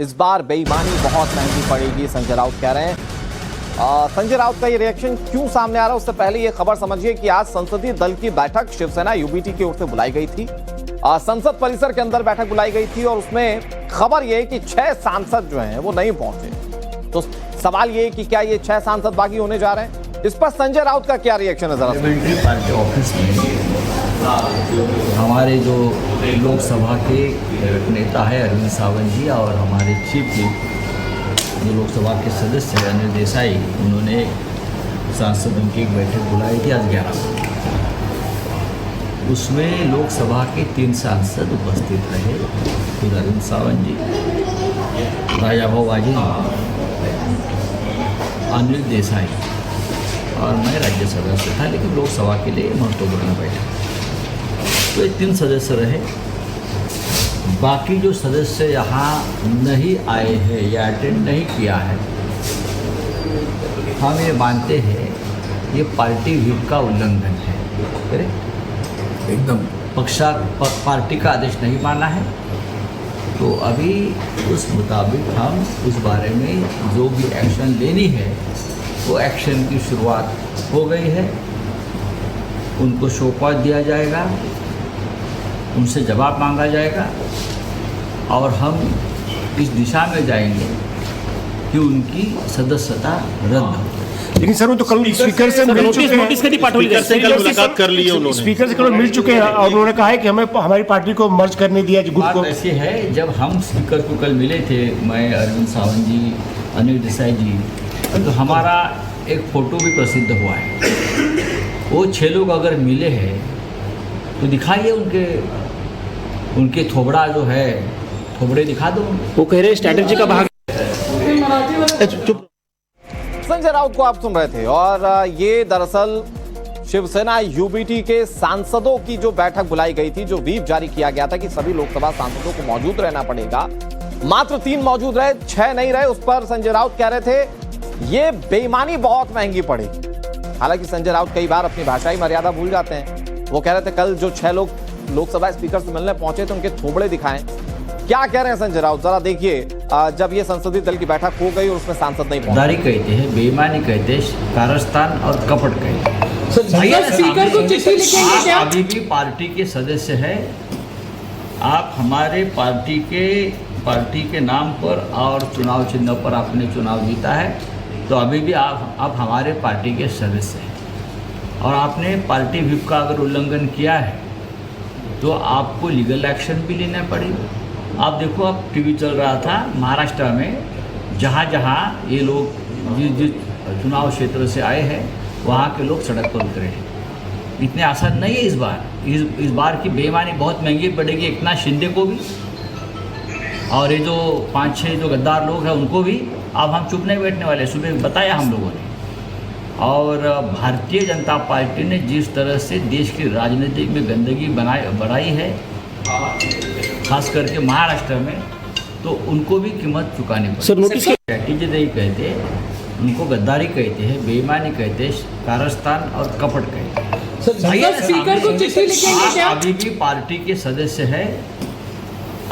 इस बार बेईमानी बहुत महंगी पड़ेगी, संजय राउत कह रहे हैं। संजय राउत का ये रिएक्शन क्यों सामने आ रहा है, उससे पहले ये खबर समझिए कि आज संसदीय दल की बैठक शिवसेना यूबीटी की ओर से बुलाई गई थी। संसद परिसर के अंदर बैठक बुलाई गई थी और उसमें खबर ये है कि 6 सांसद जो हैं वो नहीं पहुंचे। तो सवाल ये है कि क्या ये 6 सांसद बागी होने जा रहे हैं? इस पर संजय राउत का क्या रिएक्शन है, जरा पार्टी ऑफिस में हमारे जो लोकसभा के नेता है अरविंद सावंत जी और हमारे चीफ व्हिप जो लोकसभा के सदस्य हैं अनिल देसाई, उन्होंने सांसदों की एक बैठक बुलाई थी आज 11 बजे। उसमें लोकसभा के 3 सांसद उपस्थित रहे, खुद अरविंद सावंत जी, राजाभाऊ वाजिल, अनिल देसाई और मैं राज्य सदस्य था, लेकिन लोकसभा के लिए महत्वपूर्ण बैठक। तो ये 3 सदस्य रहे। बाकी जो सदस्य यहाँ नहीं आए हैं या अटेंड नहीं किया है, हम ये मानते हैं ये पार्टी व्हिप का उल्लंघन है। करेक्ट, एकदम पार्टी का आदेश नहीं माना है। तो अभी उस मुताबिक हम उस बारे में जो भी एक्शन लेनी है वो एक्शन की शुरुआत हो गई है। उनको सौंपा दिया जाएगा, उनसे जवाब मांगा जाएगा और हम इस दिशा में जाएंगे कि उनकी सदस्यता रद्द हो। लेकिन सर वो तो कल स्पीकर से मिल चुके हैं, नोटिस कल मुलाकात कर ली है उन्होंने, स्पीकर से कल मिल चुके हैं और उन्होंने कहा है कि हमें हमारी पार्टी को मर्ज करने दिया गुट को। बात ऐसी है, जब हम स्पीकर को कल मिले थे, मैं, अरविंद सावंत जी, अनिल देसाई जी, तो हमारा एक फ़ोटो भी प्रसिद्ध हुआ है। वो 6 लोग अगर मिले हैं तो दिखाइए उनके थोबड़ा जो है, थोबड़े दिखा दो। वो कह रहे स्ट्रैटेजी का भाग। संजय राउत को आप सुन रहे थे और ये दरअसल शिवसेना यूबीटी के सांसदों की जो बैठक बुलाई गई थी, जो व्हीप जारी किया गया था कि सभी लोकसभा सांसदों को मौजूद रहना पड़ेगा। मात्र 3 मौजूद रहे, 6 नहीं रहे। उस पर संजय राउत कह रहे थे ये बेईमानी बहुत महंगी पड़ेगी। हालांकि संजय राउत कई बार अपनी भाषाई मर्यादा भूल जाते हैं। वो कह रहे थे कल जो 6 लोग लोकसभा स्पीकर से मिलने पहुंचे थे उनके थोबड़े दिखाएं। क्या कह रहे हैं संजय राउत, जरा देखिए। जब ये संसदीय दल की बैठक हो गई और उसमें सांसद नहीं पहुंचे, गद्दारी कहते हैं, बेईमानी कहते हैं, कारस्तान और कपट कहते हैं। स्पीकर को चिट्ठी लिखेंगे क्या? अभी भी पार्टी के सदस्य हैं। आप हमारे पार्टी के नाम पर और चुनाव चिन्ह पर आपने चुनाव जीता है, तो अभी भी आप हमारे पार्टी के सदस्य हैं और आपने पार्टी व्हिप का अगर उल्लंघन किया है तो आपको लीगल एक्शन भी लेना पड़ेगा। आप देखो, अब टीवी चल रहा था महाराष्ट्र में, जहाँ ये लोग जिस चुनाव क्षेत्र से आए हैं वहाँ के लोग सड़क पर उतरे हैं। इतने आसान नहीं है इस बार की बेईमानी बहुत महंगी पड़ेगी। एकनाथ शिंदे को भी और ये जो 5-6 जो गद्दार लोग हैं उनको भी। अब हम चुप नहीं बैठने वाले, सुबह बताया हम लोगों ने। और भारतीय जनता पार्टी ने जिस तरह से देश की राजनीति में गंदगी बढ़ाई है, खास करके महाराष्ट्र में, तो उनको भी कीमत चुकानी पड़ेगी। स्ट्रैटेजी नहीं कहते, उनको गद्दारी कहते हैं, बेईमानी कहते हैं, कारस्तान और कपट कहते हैं। स्पीकर को चिट्ठी लिखेंगे क्या? अभी भी पार्टी के सदस्य हैं।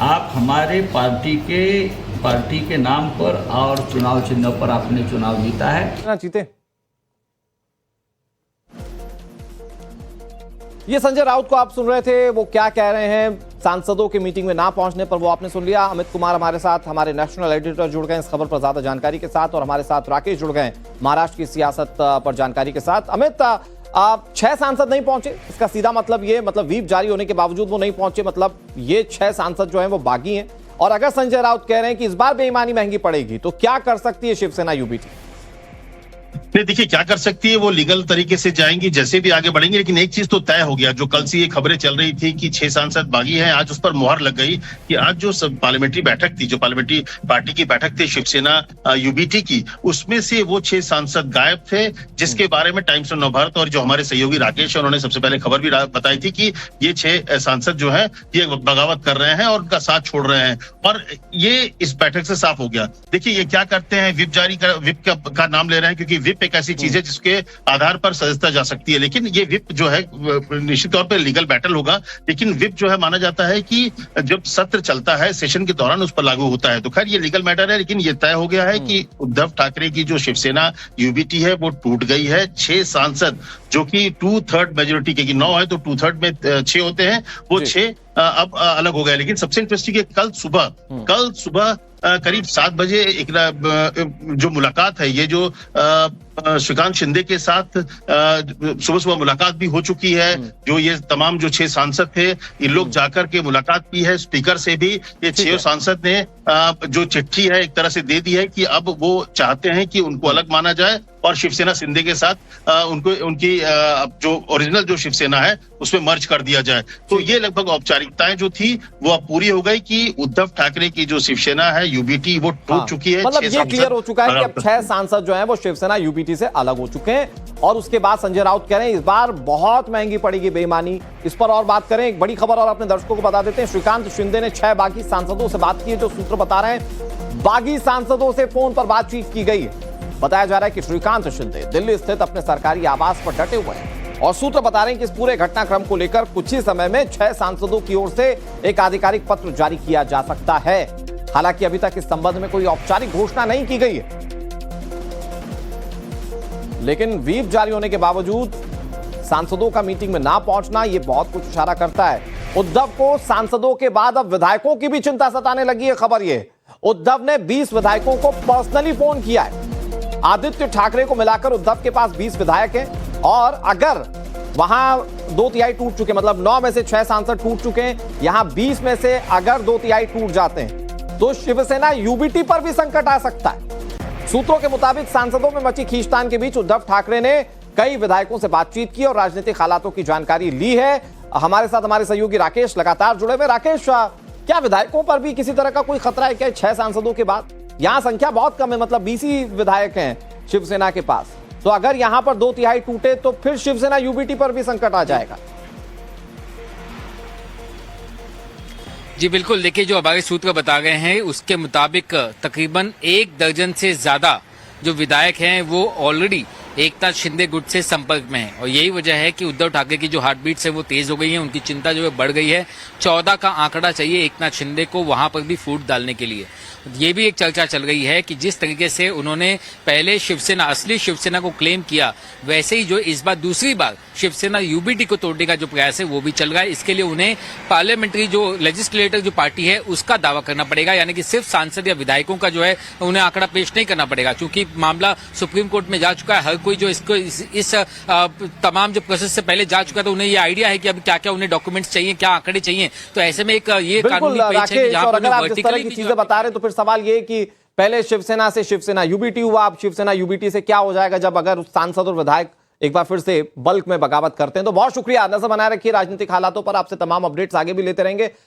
आप हमारे पार्टी के नाम पर और चुनाव चिन्ह पर आपने चुनाव जीता है। जीते। ये संजय राउत को आप सुन रहे थे, वो क्या कह रहे हैं सांसदों के मीटिंग में ना पहुंचने पर, वो आपने सुन लिया। अमित कुमार हमारे साथ, हमारे नेशनल एडिटर जुड़ गए इस खबर पर ज्यादा जानकारी के साथ, और हमारे साथ राकेश जुड़ गए महाराष्ट्र की सियासत पर जानकारी के साथ। अमित, 6 सांसद नहीं पहुंचे, इसका सीधा मतलब व्हीप जारी होने के बावजूद वो नहीं पहुंचे, मतलब ये 6 सांसद जो हैं वो बागी हैं। और अगर संजय राउत कह रहे हैं कि इस बार बेईमानी महंगी पड़ेगी, तो क्या कर सकती है शिवसेना यूबीटी? नहीं, देखिए क्या कर सकती है, वो लीगल तरीके से जाएंगी, जैसे भी आगे बढ़ेंगे। लेकिन एक चीज तो तय हो गया, जो कल से ये खबरें चल रही थी कि 6 सांसद बागी हैं, आज उस पर मुहर लग गई कि आज जो पार्लियामेंट्री बैठक थी, जो पार्लियामेंट्री पार्टी की बैठक थी शिवसेना यूबीटी की, उसमें से वो 6 सांसद गायब थे, जिसके बारे में टाइम्स ऑफ नवभारत और जो हमारे सहयोगी राकेश है उन्होंने सबसे पहले खबर भी बताई थी कि ये 6 सांसद जो है ये बगावत कर रहे हैं और उनका साथ छोड़ रहे हैं। और ये इस बैठक से साफ हो गया। देखिए ये क्या करते हैं, व्हिप का नाम ले रहे हैं, क्योंकि व्हिप विप एक ऐसी चीज है जिसके आधार पर सदस्यता जा सकती है, लेकिन ये विप जो है निश्चित तौर पर लीगल बैटल होगा, लेकिन विप जो है माना जाता है कि जब सत्र चलता है सेशन के दौरान उस पर लागू होता है। तो खैर ये लीगल मैटर है, लेकिन ये तय हो गया है कि उद्धव ठाकरे की जो शिवसेना यूबीटी है वो टूट गई है। 6 सांसद जो कि 2/3 मेजोरिटी के 9 है तो 2/3 में 6 होते हैं, वो 6 अब अलग हो गए। लेकिन सबसे इंटरेस्टिंग है कल सुबह करीब 7 बजे एक जो मुलाकात है, ये जो श्रीकांत शिंदे के साथ सुबह मुलाकात भी हो चुकी है। जो ये तमाम जो 6 सांसद थे, ये लोग जाकर के मुलाकात की है स्पीकर से भी। ये 6 सांसद ने जो चिट्ठी है एक तरह से दे दी है कि अब वो चाहते हैं कि उनको अलग माना जाए और शिवसेना शिंदे के साथ उनकी जो ओरिजिनल जो शिवसेना है उसमें मर्ज कर दिया जाए। तो ये लगभग औपचारिकताएं जो थी वो अब पूरी हो गई कि उद्धव ठाकरे की जो शिवसेना है यूबीटी वो टूट चुकी है। मतलब ये क्लियर हो चुका है कि अब 6 सांसद जो हैं वो शिवसेना यूबीटी से अलग हो चुके हैं। और उसके बाद संजय राउत कह रहे हैं इस बार बहुत महंगी पड़ेगी बेईमानी। इस पर और बात करें, एक बड़ी खबर और अपने दर्शकों को बता देते हैं। श्रीकांत शिंदे ने 6 बागी सांसदों से बात की है। जो सूत्र बता रहे हैं बागी सांसदों से फोन पर बातचीत की गई है। बताया जा रहा है कि श्रीकांत शिंदे दिल्ली स्थित अपने सरकारी आवास पर डटे हुए हैं और सूत्र बता रहे हैं कि इस पूरे घटनाक्रम को लेकर कुछ ही समय में 6 सांसदों की ओर से एक आधिकारिक पत्र जारी किया जा सकता है। हालांकि अभी तक इस संबंध में कोई औपचारिक घोषणा नहीं की गई है, लेकिन व्हीप जारी होने के बावजूद सांसदों का मीटिंग में ना पहुंचना यह बहुत कुछ इशारा करता है। उद्धव को सांसदों के बाद अब विधायकों की भी चिंता सताने लगी है। खबर यह, उद्धव ने 20 विधायकों को पर्सनली फोन किया है। आदित्य ठाकरे को मिलाकर उद्धव के पास 20 विधायक हैं और अगर वहां 2/3 टूट चुके, मतलब 9 में से 6 सांसद टूट चुके हैं, यहां 20 में से अगर 2/3 टूट जाते हैं तो शिवसेना यूबीटी पर भी संकट आ सकता है। सूत्रों के मुताबिक सांसदों में मची खींचतान के बीच उद्धव ठाकरे ने कई विधायकों से बातचीत की और राजनीतिक हालातों की जानकारी ली है। हमारे साथ हमारे सहयोगी राकेश लगातार जुड़े हुए। राकेश, क्या विधायकों पर भी किसी तरह का कोई खतरा है क्या 6 सांसदों के बाद? यहां संख्या बहुत कम है, मतलब 20 ही विधायक हैं शिवसेना के पास। तो अगर यहां पर 2/3 टूटे तो फिर शिवसेना यूबीटी पर भी संकट आ जाएगा। जी बिल्कुल, देखिए जो हमारे सूत्र बता गए हैं उसके मुताबिक तकरीबन 1 दर्जन से ज्यादा जो विधायक हैं वो ऑलरेडी एकनाथ शिंदे गुट से संपर्क में है और यही वजह है कि उद्धव ठाकरे की जो हार्ट बीट्स है वो तेज हो गई है। उनकी चिंता जो है बढ़ गई है। 14 का आंकड़ा चाहिए एकनाथ शिंदे को वहां पर भी फूट डालने के लिए। ये भी एक चर्चा चल गई है कि जिस तरीके से उन्होंने पहले शिवसेना, असली शिवसेना को क्लेम किया, वैसे ही जो इस बार दूसरी बार शिवसेना यूबीटी को तोड़ने का जो प्रयास है वो भी चल रहा है। इसके लिए उन्हें पार्लियामेंट्री जो लेजिस्लेटर जो पार्टी है उसका दावा करना पड़ेगा, यानी कि सिर्फ सांसद या विधायकों का जो है उन्हें आंकड़ा पेश नहीं करना पड़ेगा, क्योंकि मामला सुप्रीम कोर्ट में जा चुका है। हर कोई जो इसको इस तमाम जो प्रोसेस से पहले जा चुका है तो उन्हें ये आइडिया है कि अब क्या क्या उन्हें डॉक्यूमेंट्स चाहिए, क्या आंकड़े चाहिए। तो ऐसे में एक ये कानूनी पेच है कि जहां पर वर्टिकली चीजें बता रहे तो फिर सवाल ये कि पहले शिवसेना से शिवसेना यूबीटी हुआ, अब शिवसेना यूबीटी से क्या हो जाएगा जब अगर सांसद और विधायक एक बार फिर से बल्क में बगावत करते हैं। तो बहुत शुक्रिया, नजर बनाए रखिए राजनीतिक हालातों पर। आपसे तमाम अपडेट्स आगे भी लेते रहेंगे।